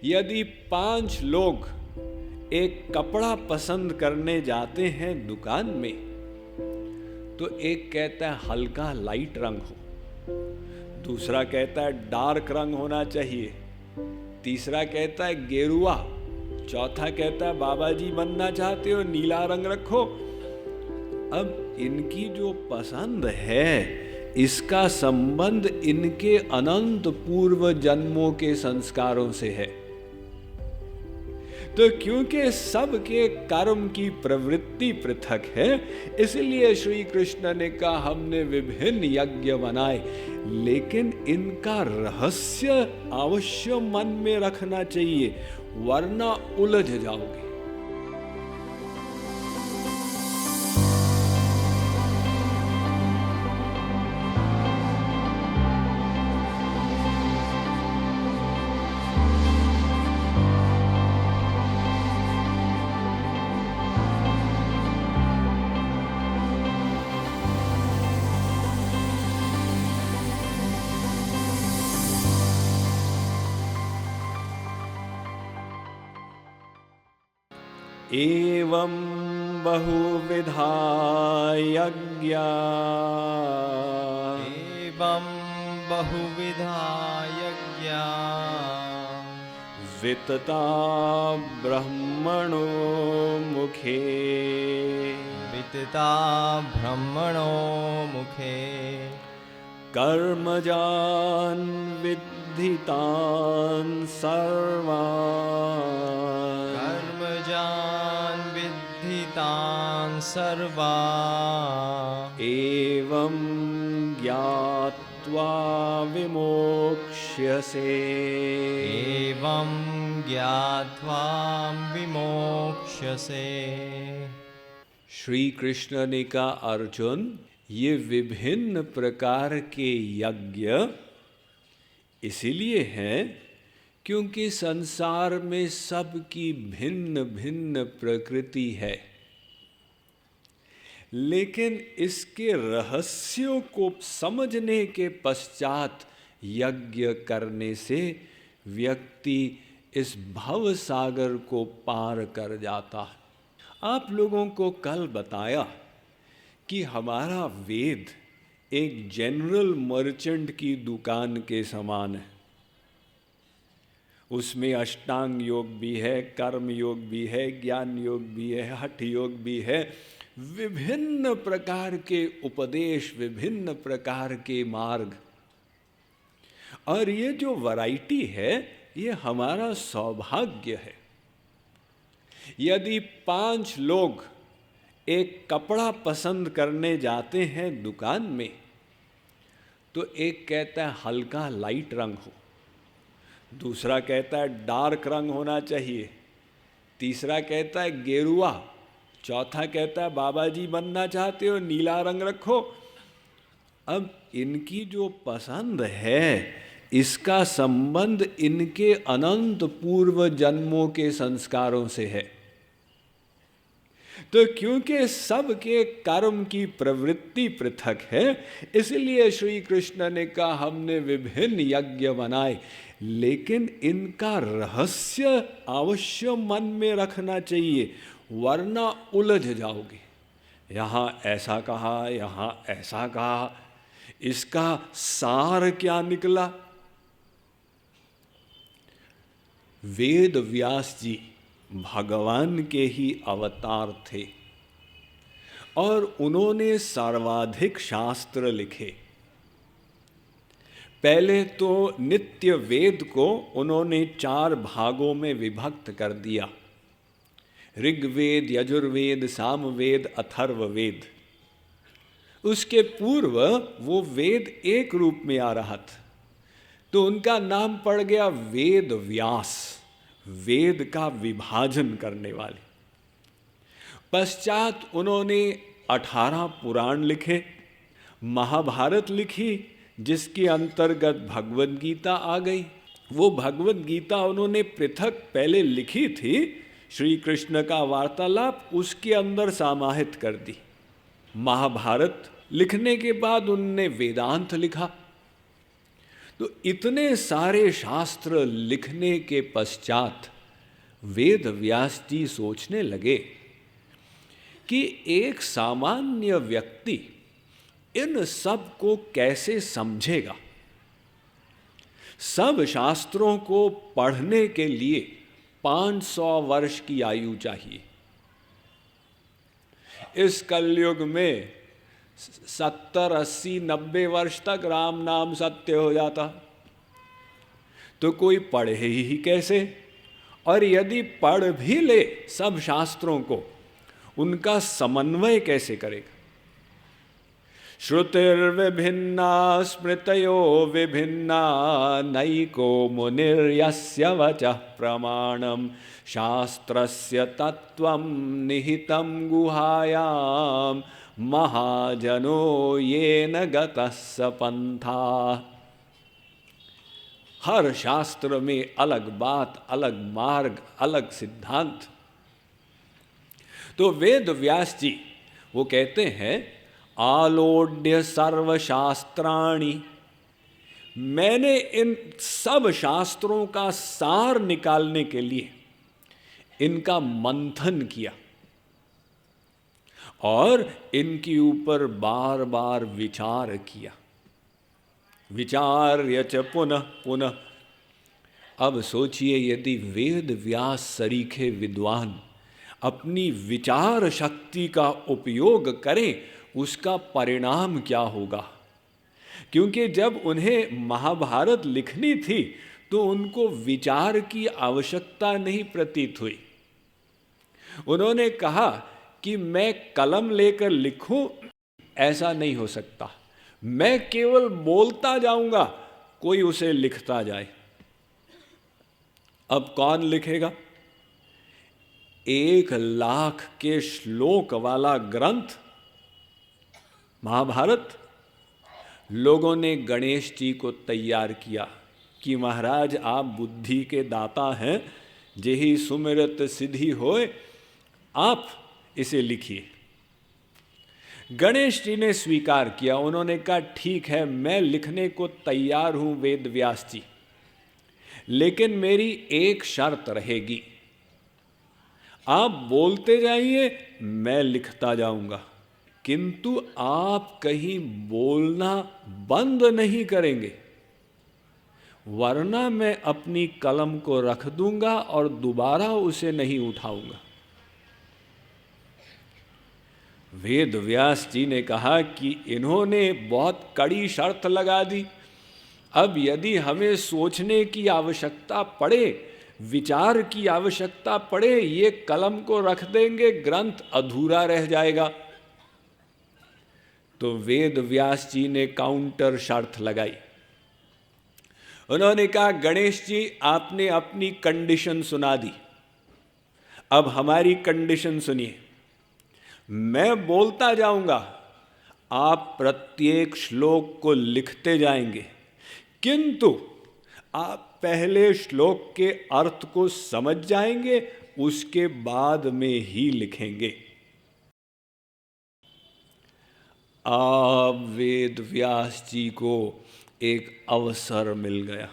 यदि 5 लोग एक कपड़ा पसंद करने जाते हैं दुकान में, तो एक कहता है हल्का लाइट रंग हो, दूसरा कहता है डार्क रंग होना चाहिए, तीसरा कहता है गेरुआ, चौथा कहता है बाबा जी बनना चाहते हो नीला रंग रखो। अब इनकी जो पसंद है इसका संबंध इनके अनंत पूर्व जन्मों के संस्कारों से है। तो क्योंकि सबके कर्म की प्रवृत्ति पृथक है, इसलिए श्री कृष्ण ने कहा हमने विभिन्न यज्ञ बनाए, लेकिन इनका रहस्य अवश्य मन में रखना चाहिए, वरना उलझ जाओगे। एवं बहुविधा यज्ञा, एवं बहुविधा यज्ञा, वितता ब्रह्मणो मुखे, वितता ब्रह्मणो मुखे, कर्मजान् विद्धितान् सर्वान्, कर्मजान् विद्धितान् सर्वान्, एवं ज्ञात्वा विमोक्ष्यसे, एवं ज्ञात्वा विमोक्ष्यसे। श्री कृष्ण ने कहा अर्जुन, ये विभिन्न प्रकार के यज्ञ इसीलिए हैं क्योंकि संसार में सबकी भिन्न भिन्न प्रकृति है, लेकिन इसके रहस्यों को समझने के पश्चात यज्ञ करने से व्यक्ति इस भव सागर को पार कर जाता है। आप लोगों को कल बताया कि हमारा वेद एक जनरल मर्चेंट की दुकान के समान है। उसमें अष्टांग योग भी है, कर्म योग भी है, ज्ञान योग भी है, हठ योग भी है, विभिन्न प्रकार के उपदेश, विभिन्न प्रकार के मार्ग। और ये जो वैरायटी है ये हमारा सौभाग्य है। यदि 5 लोग एक कपड़ा पसंद करने जाते हैं दुकान में, तो एक कहता है हल्का लाइट रंग हो, दूसरा कहता है डार्क रंग होना चाहिए, तीसरा कहता है गेरुआ, चौथा कहता है बाबा जी बनना चाहते हो नीला रंग रखो। अब इनकी जो पसंद है इसका संबंध इनके अनंत पूर्व जन्मों के संस्कारों से है। तो क्योंकि सबके कर्म की प्रवृत्ति पृथक है, इसलिए श्री कृष्ण ने कहा हमने विभिन्न यज्ञ बनाए, लेकिन इनका रहस्य अवश्य मन में रखना चाहिए, वरना उलझ जाओगे। यहाँ ऐसा कहा, यहाँ ऐसा कहा, इसका सार क्या निकला? वेद व्यास जी भगवान के ही अवतार थे और उन्होंने सर्वाधिक शास्त्र लिखे। पहले तो नित्य वेद को उन्होंने 4 भागों में विभक्त कर दिया, ऋग्वेद, यजुर्वेद, सामवेद, अथर्ववेद। उसके पूर्व वो वेद एक रूप में आ रहा था, तो उनका नाम पड़ गया वेद व्यास, वेद का विभाजन करने वाले। पश्चात उन्होंने 18 पुराण लिखे, महाभारत लिखी, जिसके अंतर्गत भगवद गीता आ गई। वो भगवद गीता उन्होंने पृथक पहले लिखी थी, श्री कृष्ण का वार्तालाप उसके अंदर समाहित कर दी। महाभारत लिखने के बाद उन्होंने वेदांत लिखा। तो इतने सारे शास्त्र लिखने के पश्चात वेद व्यास जी सोचने लगे कि एक सामान्य व्यक्ति इन सब को कैसे समझेगा। सब शास्त्रों को पढ़ने के लिए 500 वर्ष की आयु चाहिए। इस कलयुग में 70, 80, 90 वर्ष तक राम नाम सत्य हो जाता, तो कोई पढ़े ही कैसे? और यदि पढ़ भी ले सब शास्त्रों को, उनका समन्वय कैसे करेगा? श्रुतिर्विभिन्ना स्मृतयो विभिन्ना नैको मुनिर्यस्य वचः प्रमाणम शास्त्रस्य तत्त्वं निहितं गुहायां महाजनो येन गतः स पंथः। हर शास्त्र में अलग बात, अलग मार्ग, अलग सिद्धांत। तो वेद व्यास जी वो कहते हैं, आलोड्य सर्वशास्त्राणि, मैंने इन सब शास्त्रों का सार निकालने के लिए इनका मंथन किया और इनके ऊपर बार बार विचार किया। विचार्य च पुनः पुनः। अब सोचिए, यदि वेद व्यास सरीखे विद्वान अपनी विचार शक्ति का उपयोग करें, उसका परिणाम क्या होगा? क्योंकि जब उन्हें महाभारत लिखनी थी तो उनको विचार की आवश्यकता नहीं प्रतीत हुई। उन्होंने कहा कि मैं कलम लेकर लिखूं, ऐसा नहीं हो सकता, मैं केवल बोलता जाऊंगा, कोई उसे लिखता जाए। अब कौन लिखेगा? 1,00,000 के श्लोक वाला ग्रंथ महाभारत लोगों ने गणेश जी को तैयार किया कि महाराज आप बुद्धि के दाता हैं, जेहि सुमिरत सिद्धि होए, आप इसे लिखिए। गणेश जी ने स्वीकार किया। उन्होंने कहा ठीक है, मैं लिखने को तैयार हूं वेद व्यास जी, लेकिन मेरी एक शर्त रहेगी, आप बोलते जाइए, मैं लिखता जाऊंगा, किंतु आप कहीं बोलना बंद नहीं करेंगे, वरना मैं अपनी कलम को रख दूंगा और दोबारा उसे नहीं उठाऊंगा। वेद व्यास जी ने कहा कि इन्होंने बहुत कड़ी शर्त लगा दी। अब यदि हमें सोचने की आवश्यकता पड़े, विचार की आवश्यकता पड़े, ये कलम को रख देंगे, ग्रंथ अधूरा रह जाएगा। तो वेद व्यास जी ने काउंटर शर्त लगाई। उन्होंने कहा गणेश जी आपने अपनी कंडीशन सुना दी, अब हमारी कंडीशन सुनिए। मैं बोलता जाऊंगा, आप प्रत्येक श्लोक को लिखते जाएंगे, किंतु आप पहले श्लोक के अर्थ को समझ जाएंगे, उसके बाद में ही लिखेंगे। अब वेद व्यास जी को एक अवसर मिल गया।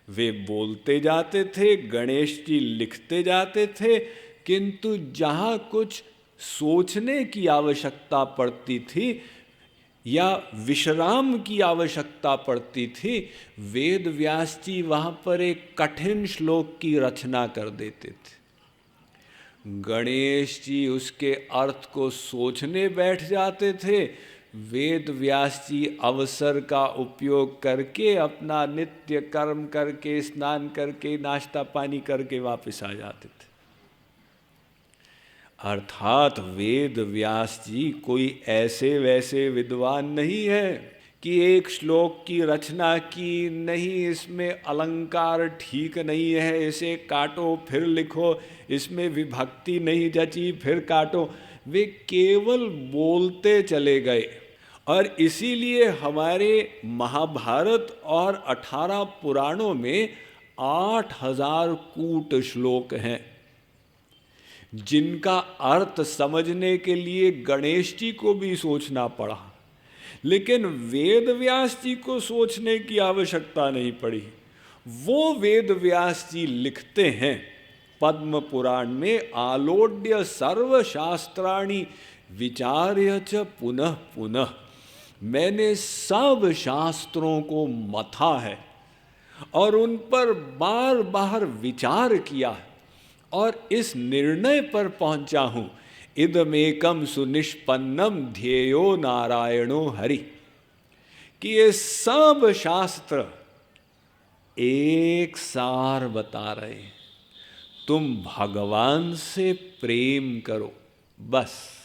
वे बोलते जाते थे, गणेश जी लिखते जाते थे, किंतु जहाँ कुछ सोचने की आवश्यकता पड़ती थी या विश्राम की आवश्यकता पड़ती थी, वेद व्यास जी वहाँ पर एक कठिन श्लोक की रचना कर देते थे। गणेश जी उसके अर्थ को सोचने बैठ जाते थे, वेद व्यास जी अवसर का उपयोग करके अपना नित्य कर्म करके, स्नान करके, नाश्ता पानी करके वापस आ जाते थे। अर्थात वेद व्यास जी कोई ऐसे वैसे विद्वान नहीं है कि एक श्लोक की रचना की, नहीं इसमें अलंकार ठीक नहीं है, इसे काटो फिर लिखो, इसमें विभक्ति नहीं जची फिर काटो। वे केवल बोलते चले गए और इसीलिए हमारे महाभारत और 18 पुराणों में 8,000 कूट श्लोक हैं, जिनका अर्थ समझने के लिए गणेश जी को भी सोचना पड़ा। लेकिन वेद व्यास जी को सोचने की आवश्यकता नहीं पड़ी। वो वेद व्यास जी लिखते हैं पद्म पुराण में, आलोड्य सर्वशास्त्राणि विचार्य च पुनः पुनः, मैंने सब शास्त्रों को मथा है और उन पर बार बार विचार किया है और इस निर्णय पर पहुंचा हूं, इदमेकम सुनिष्पन्नम ध्येयो नारायणो हरि, कि ये सब शास्त्र एक सार बता रहे हैं, तुम भगवान से प्रेम करो, बस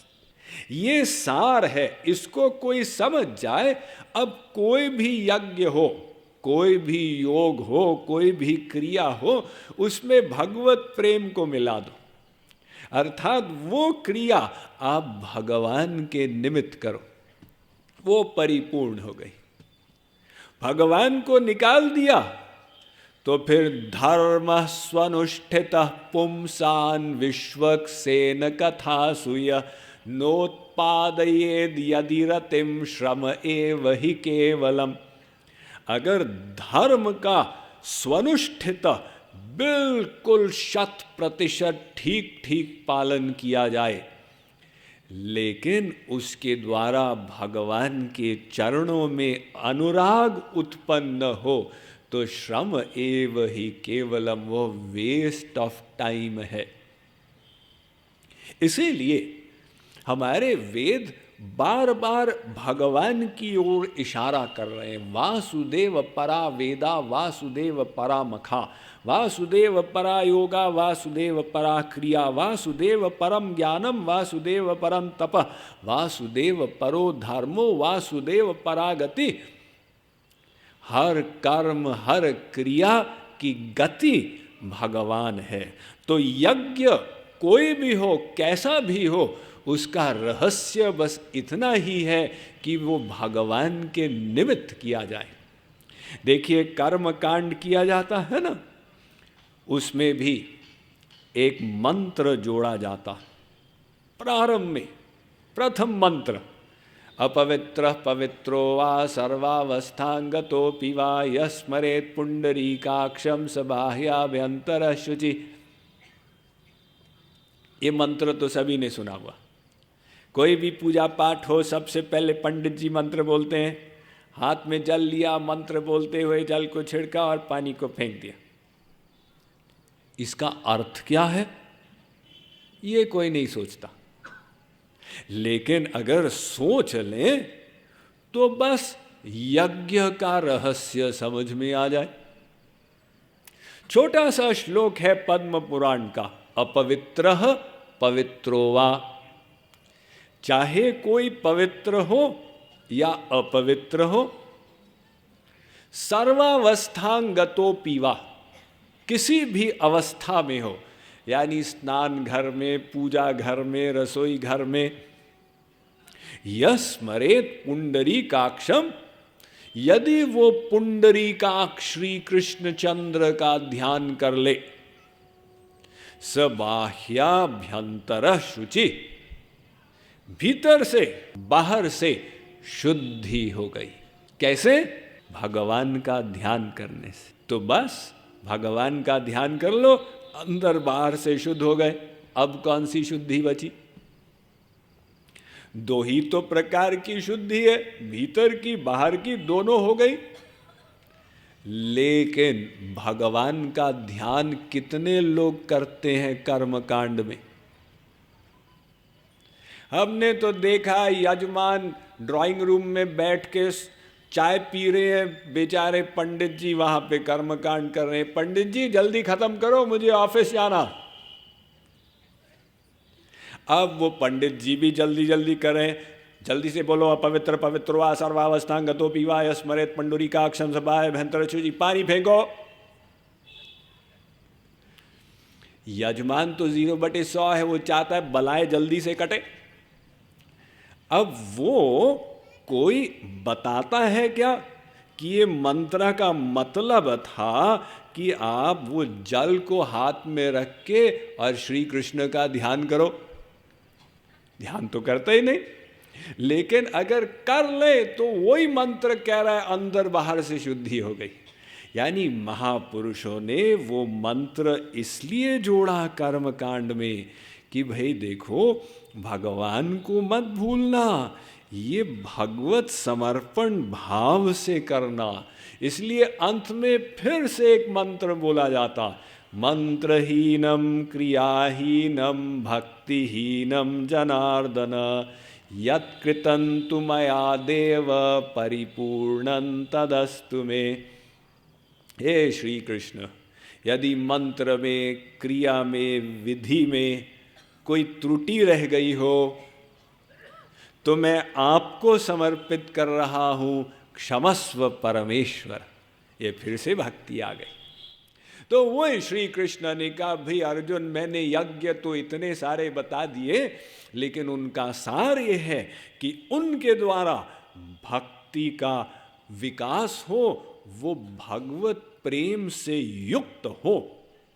ये सार है। इसको कोई समझ जाए, अब कोई भी यज्ञ हो, कोई भी योग हो, कोई भी क्रिया हो, उसमें भगवत प्रेम को मिला दो, अर्थात वो क्रिया आप भगवान के निमित्त करो, वो परिपूर्ण हो गई। भगवान को निकाल दिया तो फिर धर्म स्वनुष्ठित पुंसान विश्वक्सेन कथा सूय नोत्पादयेद यदि रतिम श्रम एव हि केवलम। अगर धर्म का स्वनुष्ठित बिल्कुल 100% ठीक ठीक पालन किया जाए, लेकिन उसके द्वारा भगवान के चरणों में अनुराग उत्पन्न हो, तो श्रम एव ही केवलम, वो वेस्ट ऑफ टाइम है। इसीलिए हमारे वेद बार बार भगवान की ओर इशारा कर रहे हैं। वासुदेव परा वेदा वासुदेव परा मखा, वासुदेव परा योगा वासुदेव परा क्रिया, वासुदेव परम ज्ञानम वासुदेव परम तप, वासुदेव परो धर्मो वासुदेव परा गति। हर कर्म हर क्रिया की गति भगवान है। तो यज्ञ कोई भी हो, कैसा भी हो, उसका रहस्य बस इतना ही है कि वो भगवान के निमित्त किया जाए। देखिए, कर्म कांड किया जाता है ना, उसमें भी एक मंत्र जोड़ा जाता है। प्रारंभ में प्रथम मंत्र, अपवित्र पवित्रो वा सर्वावस्थांगतोऽपि वा यस्मरेत् पुंडरीकाक्षं स बाह्याभ्यंतर शुचि। ये मंत्र तो सभी ने सुना हुआ। कोई भी पूजा पाठ हो, सबसे पहले पंडित जी मंत्र बोलते हैं, हाथ में जल लिया, मंत्र बोलते हुए जल को छिड़का और पानी को फेंक दिया। इसका अर्थ क्या है ये कोई नहीं सोचता, लेकिन अगर सोच लें तो बस यज्ञ का रहस्य समझ में आ जाए। छोटा सा श्लोक है पद्म पुराण का, अपवित्रः पवित्रो वा। चाहे कोई पवित्र हो या अपवित्र हो, सर्वावस्थांगतोऽपि वा, किसी भी अवस्था में हो, यानी स्नान घर में, पूजा घर में, रसोई घर में, यस्मरेत् पुंडरीकाक्षम, यदि वो पुंडरीकाक्ष श्री कृष्णचंद्र का ध्यान कर ले, स बाह्याभ्यंतर शुचि, भीतर से बाहर से शुद्धि हो गई। कैसे? भगवान का ध्यान करने से। तो बस भगवान का ध्यान कर लो, अंदर बाहर से शुद्ध हो गए। अब कौन सी शुद्धि बची? दो ही तो प्रकार की शुद्धि है, भीतर की बाहर की, दोनों हो गई। लेकिन भगवान का ध्यान कितने लोग करते हैं कर्म कांड में? हमने तो देखा यजमान ड्राइंग रूम में बैठ के चाय पी रहे हैं, बेचारे पंडित जी वहां पे कर्मकांड कर रहे हैं। पंडित जी जल्दी खत्म करो, मुझे ऑफिस जाना। अब वो पंडित जी भी जल्दी जल्दी करें, जल्दी से बोलो, अपवित्र पवित्रो वा सर्वावस्थांगतोऽपि वा यस्मरेत् पुंडरीकाक्षं स बाह्याभ्यंतर शुचि, पानी फेंको। यजमान तो 0/100 है, वो चाहता है बलाएं जल्दी से कटे। अब वो कोई बताता है क्या कि ये मंत्र का मतलब था कि आप वो जल को हाथ में रख के और श्री कृष्ण का ध्यान करो? ध्यान तो करते ही नहीं। लेकिन अगर कर ले तो वही मंत्र कह रहा है अंदर बाहर से शुद्धि हो गई। यानी महापुरुषों ने वो मंत्र इसलिए जोड़ा कर्म कांड में कि भाई देखो, भगवान को मत भूलना, ये भगवत समर्पण भाव से करना। इसलिए अंत में फिर से एक मंत्र बोला जाता, मंत्रहीनम क्रियाहीनम भक्तिहीनम जनार्दन यत्कृतं तु मया देव परिपूर्णं तदस्तु मे। हे श्री कृष्ण, यदि मंत्र में, क्रिया में, विधि में कोई त्रुटि रह गई हो तो मैं आपको समर्पित कर रहा हूँ, क्षमस्व परमेश्वर। ये फिर से भक्ति आ गई। तो वही श्री कृष्ण ने कहा, भाई अर्जुन, मैंने यज्ञ तो इतने सारे बता दिए, लेकिन उनका सार ये है कि उनके द्वारा भक्ति का विकास हो, वो भगवत प्रेम से युक्त हो।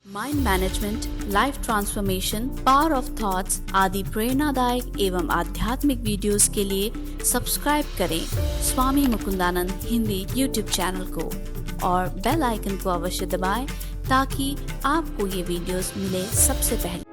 Mind management, life transformation, power of thoughts आदि प्रेरणादायक एवं आध्यात्मिक वीडियोस के लिए सब्सक्राइब करें स्वामी मुकुंदानंद हिंदी यूट्यूब चैनल को और बेल आइकन को अवश्य दबाएं ताकि आपको ये वीडियोस मिले सबसे पहले।